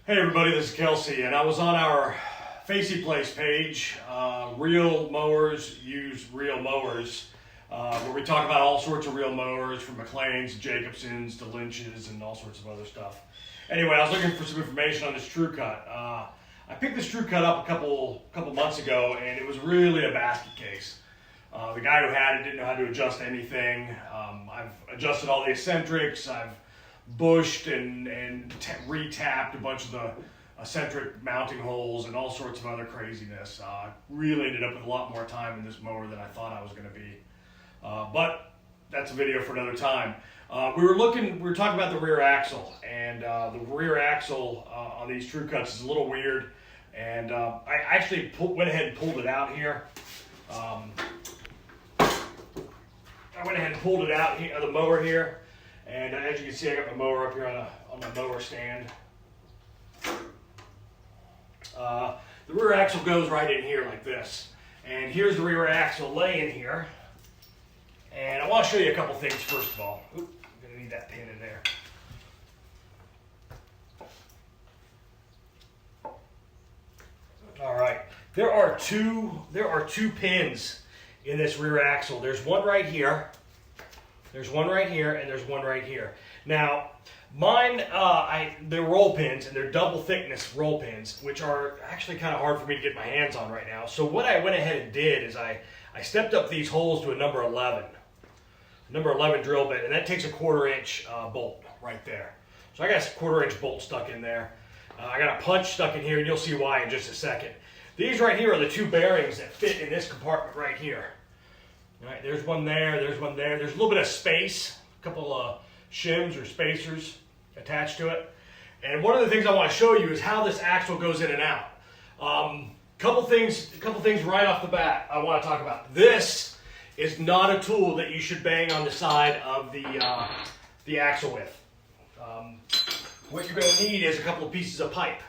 Hey everybody, this is Kelsey, and I was on our Facey Place page, Real Mowers Use Real Mowers, where we talk about all sorts of real mowers, from McLean's, Jacobson's, to Lynch's, and all sorts of other stuff. Anyway, I was looking for some information on this tru-cut. I picked this tru-cut up a couple months ago, and it was really a basket case. The guy who had it didn't know how to adjust anything. I've adjusted all the eccentrics. I've bushed and re-tapped a bunch of the eccentric mounting holes and all sorts of other craziness. Really ended up with a lot more time in this mower than I thought I was going to be. But that's a video for another time. We were talking about the rear axle, and the rear axle on these tru-cuts is a little weird. And I actually went ahead and pulled it out here. I went ahead and pulled it out of the mower here. And as you can see, I got my mower up here on my mower stand. The rear axle goes right in here like this. And here's the rear axle laying here. And I want to show you a couple things first of all. Oop, I'm going to need that pin in there. All right. There are two pins in this rear axle. There's one right here. There's one right here, and there's one right here. Now, mine, they're roll pins, and they're double thickness roll pins, which are actually kind of hard for me to get my hands on right now. So what I went ahead and did is I stepped up these holes to a number 11. Number 11 drill bit, and that takes a 1/4 inch bolt right there. So I got a 1/4 inch bolt stuck in there. I got a punch stuck in here, and you'll see why in just a second. These right here are the two bearings that fit in this compartment right here. All right, there's one there, there's one there. There's a little bit of space, a couple of shims or spacers attached to it. And one of the things I want to show you is how this axle goes in and out. Couple things right off the bat I want to talk about. This is not a tool that you should bang on the side of the axle with. What you're going to need is a couple of pieces of pipe.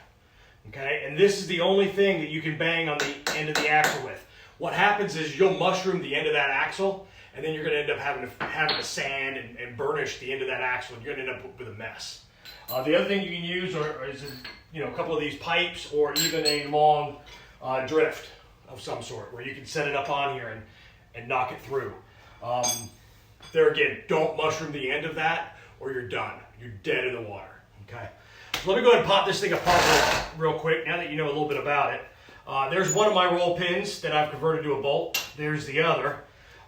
Okay, and this is the only thing that you can bang on the end of the axle with. What happens is you'll mushroom the end of that axle, and then you're going to end up having to sand and burnish the end of that axle, and you're going to end up with a mess. The other thing you can use is a couple of these pipes, or even a long drift of some sort, where you can set it up on here and knock it through. There again, don't mushroom the end of that, or you're done. You're dead in the water. Okay. So let me go ahead and pop this thing apart real quick. Now that you know a little bit about it. There's one of my roll pins that I've converted to a bolt. There's the other.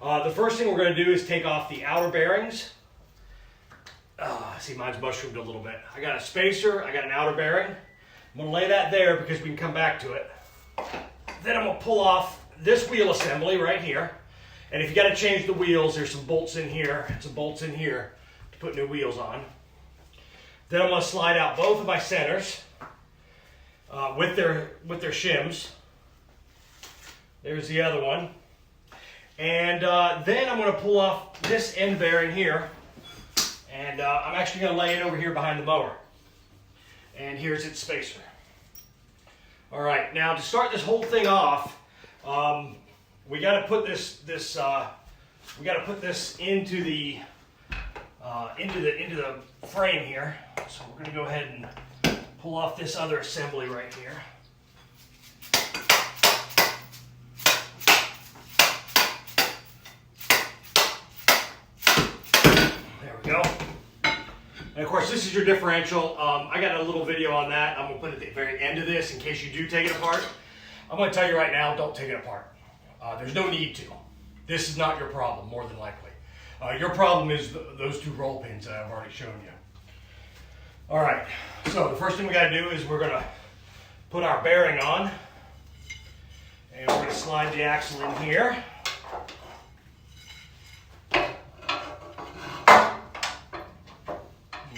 The first thing we're going to do is take off the outer bearings. See, mine's mushroomed a little bit. I got a spacer, I got an outer bearing. I'm going to lay that there because we can come back to it. Then I'm going to pull off this wheel assembly right here. And if you got to change the wheels, there's some bolts in here and some bolts in here to put new wheels on. Then I'm going to slide out both of my centers. With their shims. There's the other one. And then I'm going to pull off this end bearing here. And I'm actually going to lay it over here behind the mower. And here's its spacer. All right, now to start this whole thing off, we got to put this into the frame here. So we're going to go ahead and pull off this other assembly right here. There we go. And of course, this is your differential. I got a little video on that. I'm going to put it at the very end of this in case you do take it apart. I'm going to tell you right now, don't take it apart. There's no need to. This is not your problem, more than likely. Your problem is those two roll pins that I've already shown you. All right, so the first thing we got to do is we're going to put our bearing on, and we're going to slide the axle in here.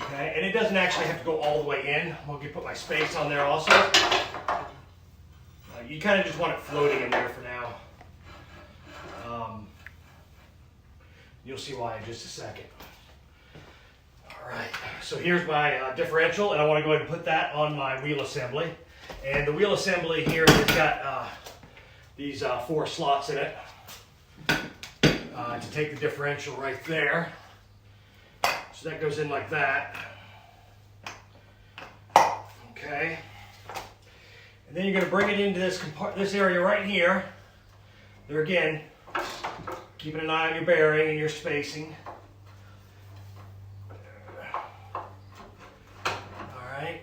Okay, and it doesn't actually have to go all the way in. I'm going to put my space on there also. You kind of just want it floating in there for now. You'll see why in just a second. All right, so here's my differential, and I want to go ahead and put that on my wheel assembly. And the wheel assembly here has got these 4 slots in it to take the differential right there. So that goes in like that. Okay. Okay. And then you're going to bring it into this area right here. There again, keeping an eye on your bearing and your spacing. All right.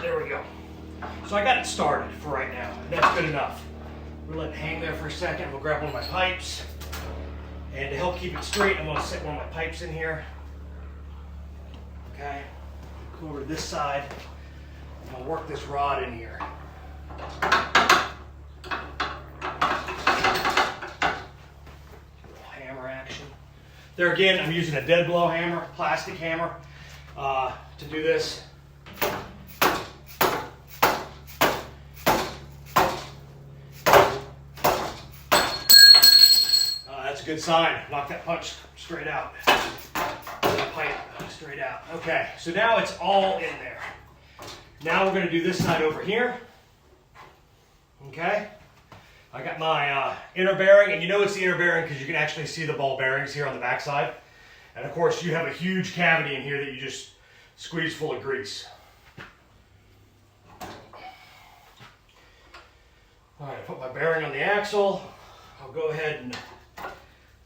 There we go. So I got it started for right now, and that's good enough. We'll let it hang there for a second. We'll grab one of my pipes, and to help keep it straight, I'm going to set one of my pipes in here. Okay, go over to this side, and I'll work this rod in here. Little hammer action. There again, I'm using a dead blow hammer, plastic hammer, to do this. Good sign. Knock that punch straight out. That pipe straight out. Okay, so now it's all in there. Now we're going to do this side over here. Okay, I got my inner bearing, and you know it's the inner bearing because you can actually see the ball bearings here on the back side. And of course, you have a huge cavity in here that you just squeeze full of grease. All right, I put my bearing on the axle. I'll go ahead and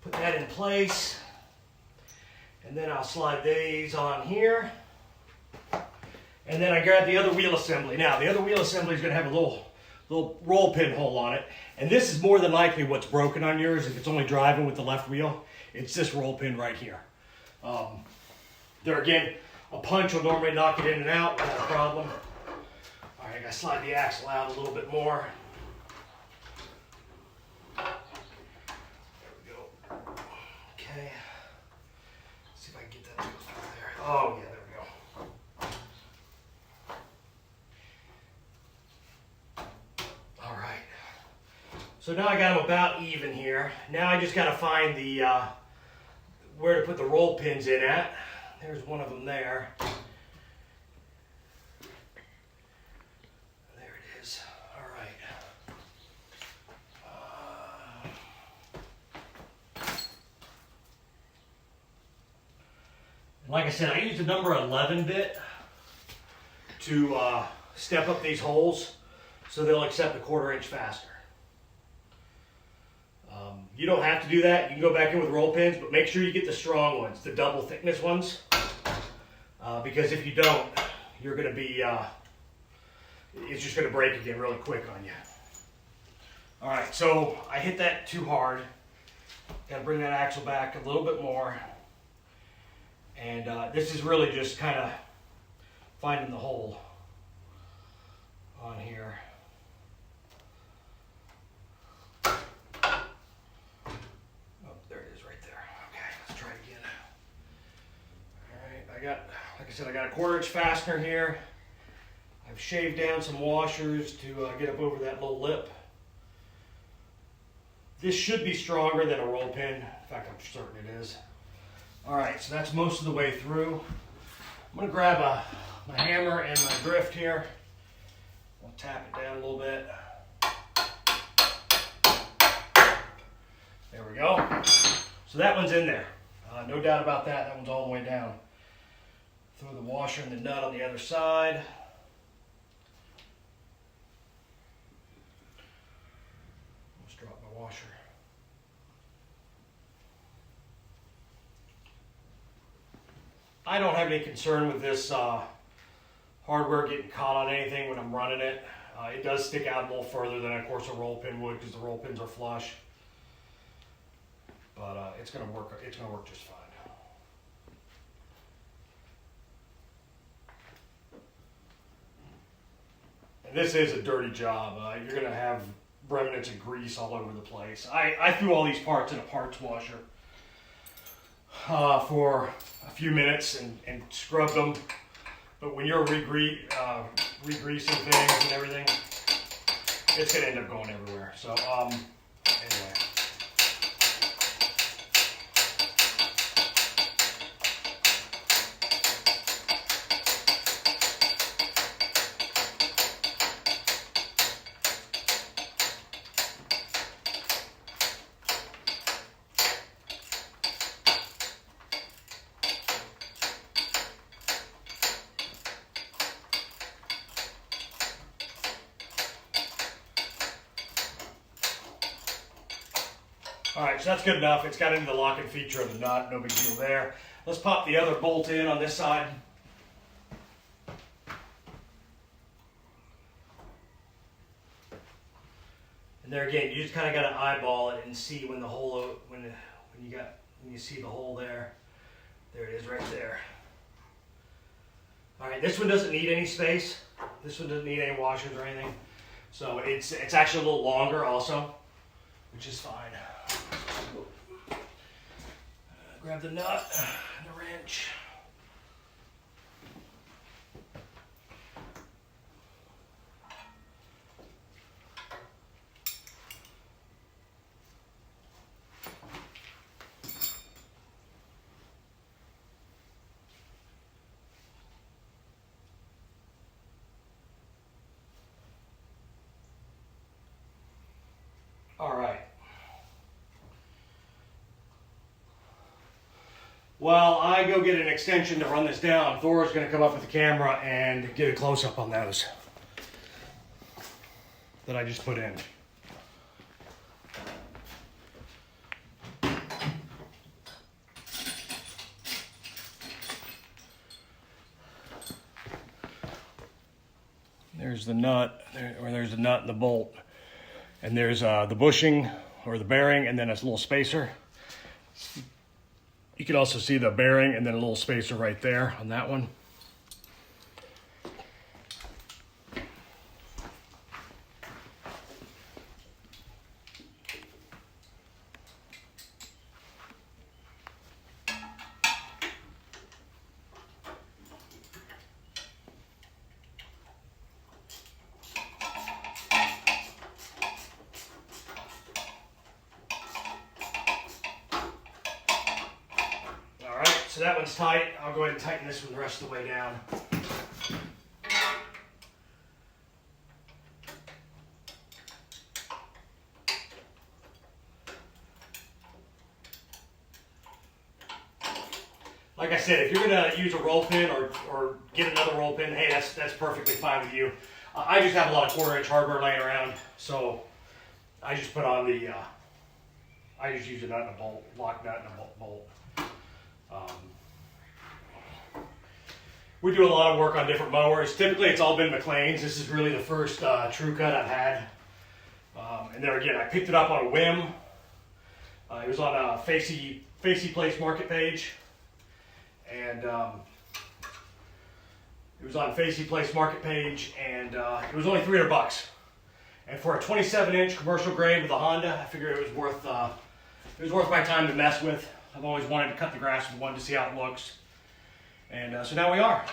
put that in place, and then I'll slide these on here, and then I grab the other wheel assembly. Now the other wheel assembly is going to have a little roll pin hole on it, and this is more than likely what's broken on yours if it's only driving with the left wheel. It's this roll pin right here. There again, a punch will normally knock it in and out without a problem. All right, I got to slide the axle out a little bit more. Okay, let's see if I can get that to go through there. Oh yeah, there we go. All right, so now I got them about even here. Now I just got to find the where to put the roll pins in at. There's one of them there. There it is. All right. Like I said, I used a number 11 bit to step up these holes so they'll accept a 1/4 inch faster. You don't have to do that. You can go back in with roll pins, but make sure you get the strong ones, the double thickness ones, because if you don't, you're going to be, it's just going to break again really quick on you. All right, so I hit that too hard. Got to bring that axle back a little bit more. And this is really just kind of finding the hole on here. Oh, there it is right there. Okay, let's try it again. All right, like I said, I got a 1/4 inch fastener here. I've shaved down some washers to get up over that little lip. This should be stronger than a roll pin. In fact, I'm certain it is. All right, so that's most of the way through. I'm going to grab my hammer and my drift here. I'll tap it down a little bit. There we go. So that one's in there. No doubt about that. That one's all the way down. Throw the washer and the nut on the other side. Let's drop my washer. I don't have any concern with this hardware getting caught on anything when I'm running it. It does stick out a little further than, of course, a roll pin would because the roll pins are flush. But it's going to work. It's going to work just fine. And this is a dirty job. You're going to have remnants of grease all over the place. I threw all these parts in a parts washer for a few minutes and scrubbed them. But when you're re-greasing things and everything, it's going to end up going everywhere. So, anyway. All right, so that's good enough. It's got into the locking feature of the nut, no big deal there. Let's pop the other bolt in on this side. And there again, you just kind of got to eyeball it and see when the hole, when you see the hole there. There it is right there. All right, this one doesn't need any space. This one doesn't need any washers or anything. So it's actually a little longer also, which is fine. Grab the nut and the wrench. All right. While I go get an extension to run this down, Thor's going to come up with the camera and get a close-up on those that I just put in. There's the nut, there's the nut and the bolt. And there's the bushing or the bearing and then a little spacer. You can also see the bearing and then a little spacer right there on that one. So that one's tight. I'll go ahead and tighten this one the rest of the way down. Like I said, if you're going to use a roll pin or get another roll pin, hey, that's perfectly fine with you. I just have a lot of 1/4 inch hardware laying around, so I just put on the, I just use a nut and a bolt, lock nut and a bolt. We do a lot of work on different mowers. Typically, it's all been McLean's. This is really the first tru-cut I've had. And there again, I picked it up on a whim. It was on a Facey Place market page. And it was on Facey Place market page, and it was only $300. And for a 27-inch commercial grade with a Honda, I figured it was worth my time to mess with. I've always wanted to cut the grass with one to see how it looks. And so now we are.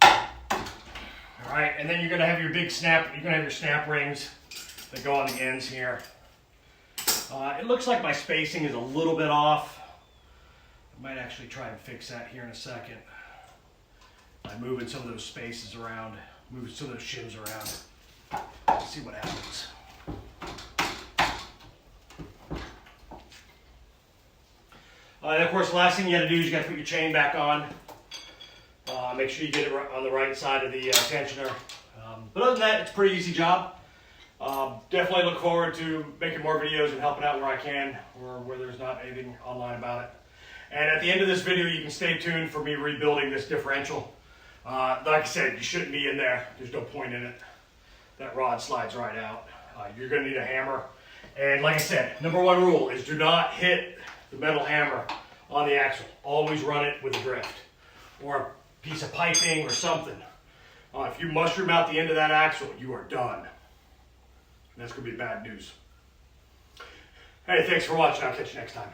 All right, and then you're gonna have your big snap, you're gonna have your snap rings that go on the ends here. It looks like my spacing is a little bit off. I might actually try and fix that here in a second by moving some of those spaces around, moving some of those shims around. Let's see what happens. And of course, the last thing you got to do is you got to put your chain back on. Make sure you get it on the right side of the tensioner. But other than that, it's a pretty easy job. Definitely look forward to making more videos and helping out where I can, or where there's not anything online about it. And at the end of this video, you can stay tuned for me rebuilding this differential. Like I said, you shouldn't be in there. There's no point in it. That rod slides right out. You're going to need a hammer. And like I said, #1 rule is do not hit the metal hammer on the axle. Always run it with a drift or a piece of piping or something. If you mushroom out the end of that axle, you are done. And that's going to be bad news. Hey, thanks for watching. I'll catch you next time.